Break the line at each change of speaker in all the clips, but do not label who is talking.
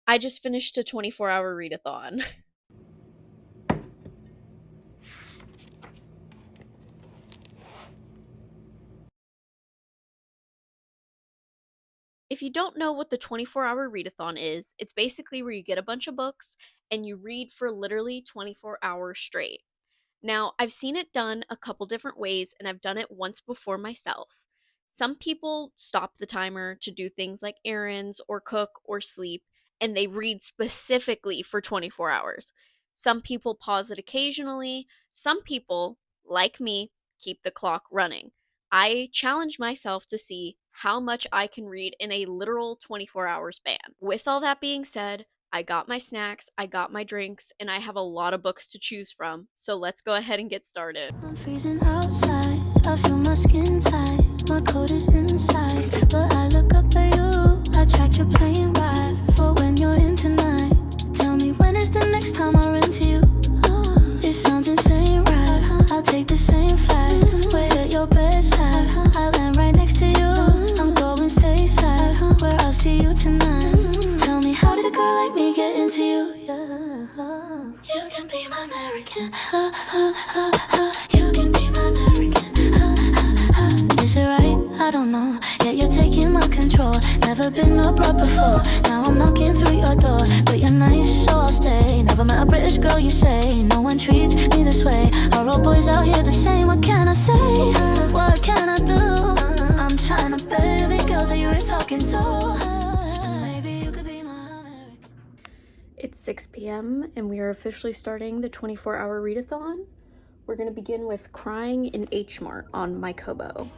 I just finished a 24-hour readathon. If you don't know what the 24-hour readathon is, it's basically where you get a bunch of books and you read for literally 24 hours straight. Now, I've seen it done a couple different ways and I've done it once before myself. Some people stop the timer to do things like errands or cook or sleep, and they read specifically for 24 hours. Some people pause it occasionally. Some people, like me, keep the clock running. I challenge myself to see how much I can read in a literal 24-hour span. With all that being said, I got my snacks, I got my drinks, and I have a lot of books to choose from, so let's go ahead and get started.
I'm freezing outside, I feel my skin tight, my coat is inside, but I look up at you, I tracked your plane ride, for when you're in tonight, tell me when is the next time I run to you, it sounds insane, right, I'll take the same flight, wait at your bedside, I land right next to you, I'm going stateside, where I'll see you tonight, tell me how did a girl like me get into you, you can be my American, you can be my American, is it right? I don't know, yeah, you're taking my control, never been abroad before, now I'm knocking through your door, but you're nice, so I'll stay, never met a British girl, you say, no one treats me this way, are all boys out here the same, what can I say, what can I do, I'm trying to be the girl that you were talking to, maybe you could be my American.
It's 6 p.m. and we are officially starting the 24-hour readathon. We're going to begin with Crying in H-Mart on my Kobo.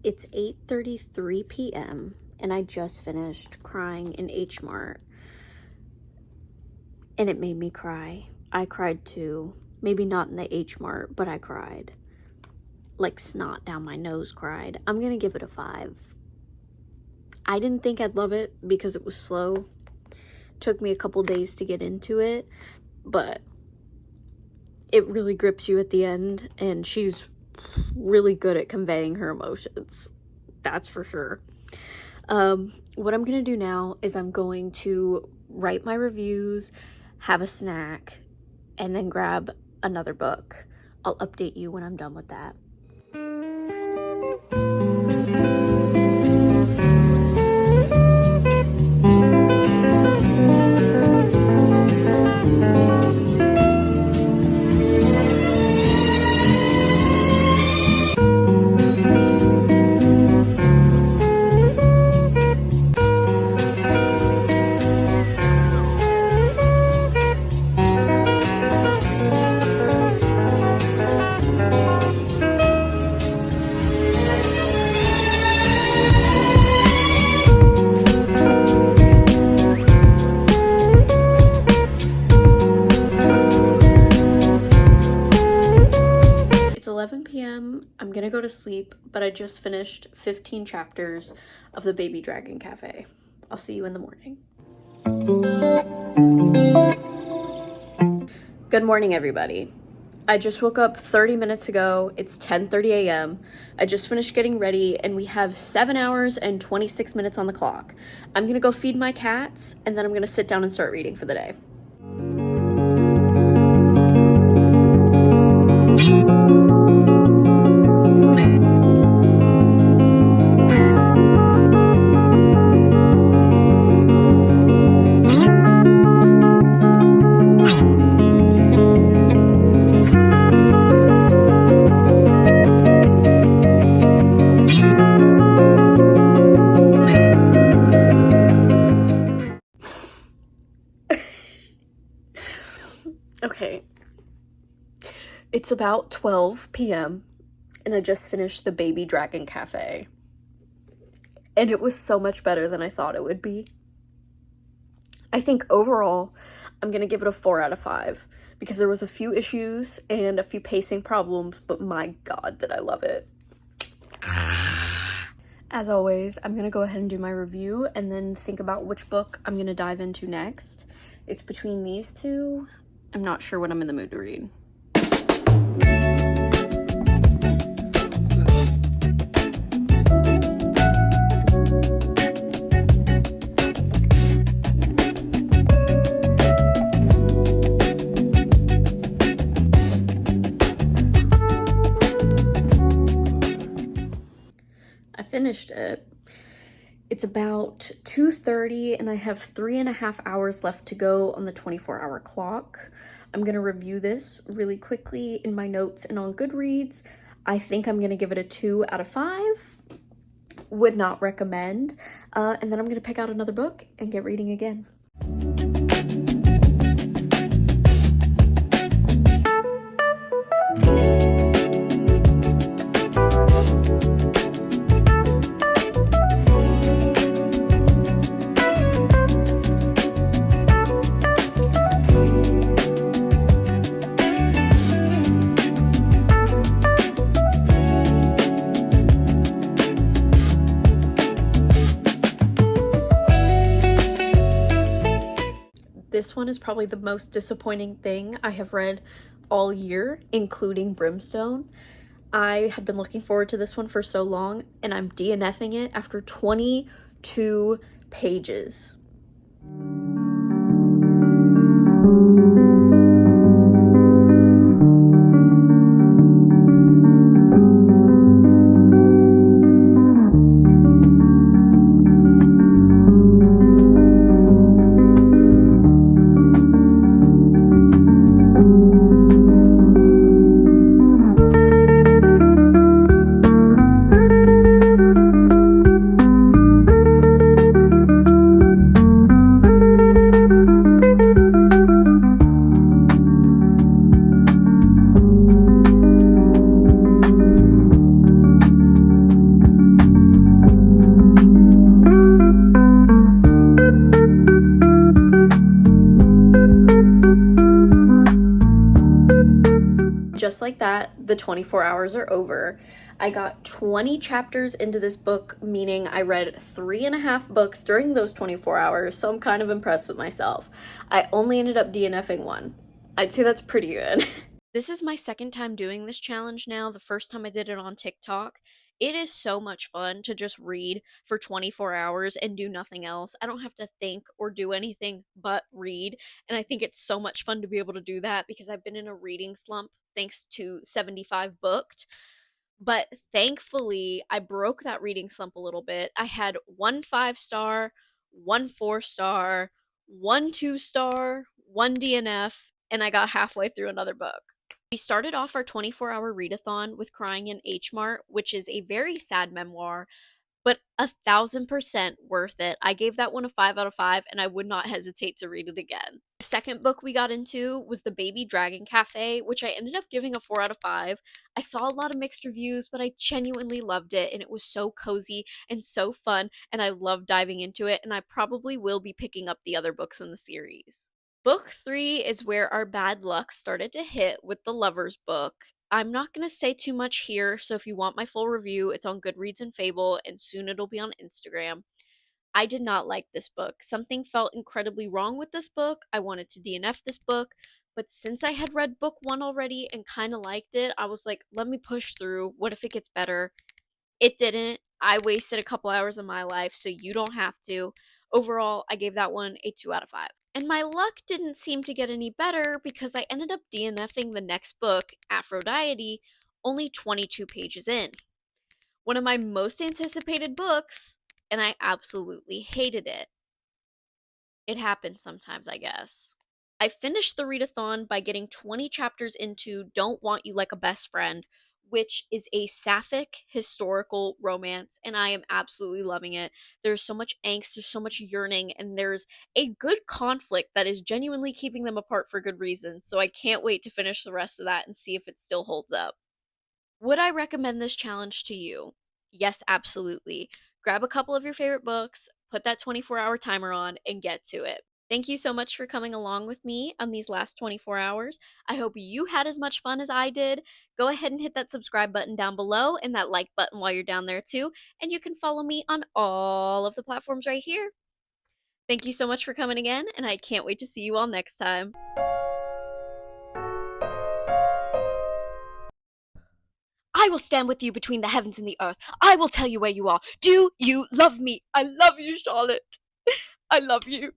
It's 8:33 p.m. and I just finished Crying in H-Mart. And it made me cry. I cried too. Maybe not in the H-Mart, but I cried. Like snot down my nose cried. I'm gonna give it a 5. I didn't think I'd love it because it was slow. Took me a couple days to get into it, but it really grips you at the end, and she's really good at conveying her emotions. That's for sure. What I'm gonna do now is I'm going to write my reviews, have a snack, and then grab another book. I'll update you when I'm done with that. It's 11 p.m. I'm gonna go to sleep, but I just finished 15 chapters of The Baby Dragon Cafe. I'll see you in the morning. Good morning, everybody. I just woke up 30 minutes ago. It's 10:30 a.m. I just finished getting ready, and we have 7 hours and 26 minutes on the clock. I'm gonna go feed my cats, and then I'm gonna sit down and start reading for the day. Okay, it's about 12 p.m. and I just finished The Baby Dragon Cafe. and it was so much better than I thought it would be. I think overall, I'm gonna give it a 4 out of 5 because there was a few issues and a few pacing problems, but my god, did I love it. As always, I'm gonna go ahead and do my review and then think about which book I'm gonna dive into next. It's between these two. I'm not sure what I'm in the mood to read. I finished it. It's about 2:30 and I have 3.5 hours left to go on the 24-hour clock. I'm gonna review this really quickly in my notes and on Goodreads. I think I'm gonna give it a 2 out of 5. Would not recommend. And then I'm gonna pick out another book and get reading again. This one is probably the most disappointing thing I have read all year, including Brimstone. I had been looking forward to this one for so long, and I'm DNFing it after 22 pages. Just like that, the 24 hours are over. I got 20 chapters into this book, meaning I read 3.5 books during those 24 hours, so I'm kind of impressed with myself. I only ended up DNFing one. I'd say that's pretty good. This is my second time doing this challenge now. The first time I did it on TikTok. It is so much fun to just read for 24 hours and do nothing else. I don't have to think or do anything but read. And I think it's so much fun to be able to do that because I've been in a reading slump thanks to 75 Booked. But thankfully, I broke that reading slump a little bit. I had 1 5-star, 1 4-star, 1 2-star, 1 DNF, and I got halfway through another book. We started off our 24-hour readathon with Crying in H-Mart, which is a very sad memoir, but 1,000% worth it. I gave that one a 5 out of 5, and I would not hesitate to read it again. The second book we got into was The Baby Dragon Cafe, which I ended up giving a 4 out of 5. I saw a lot of mixed reviews, but I genuinely loved it, and it was so cozy and so fun, and I loved diving into it, and I probably will be picking up the other books in the series. Book 3 is where our bad luck started to hit with the Lover's Book. I'm not going to say too much here, so if you want my full review, it's on Goodreads and Fable, and soon it'll be on Instagram. I did not like this book. Something felt incredibly wrong with this book. I wanted to DNF this book, but since I had read book 1 already and kind of liked it, I was like, let me push through. What if it gets better? It didn't. I wasted a couple hours of my life, so you don't have to. Overall, I gave that one a 2 out of 5. And my luck didn't seem to get any better because I ended up DNFing the next book, Aphrodite, only 22 pages in. One of my most anticipated books, and I absolutely hated it. It happens sometimes, I guess. I finished the readathon by getting 20 chapters into Don't Want You Like a Best Friend, which is a sapphic historical romance, and I am absolutely loving it. There's so much angst, there's so much yearning, and there's a good conflict that is genuinely keeping them apart for good reasons, so I can't wait to finish the rest of that and see if it still holds up. Would I recommend this challenge to you? Yes, absolutely. grab a couple of your favorite books, put that 24-hour timer on, and get to it. Thank you so much for coming along with me on these last 24 hours. I hope you had as much fun as I did. Go ahead and hit that subscribe button down below and that like button while you're down there too. And you can follow me on all of the platforms right here. Thank you so much for coming again, and I can't wait to see you all next time. I will stand with you between the heavens and the earth. I will tell you where you are. Do you love me? I love you, Charlotte. I love you.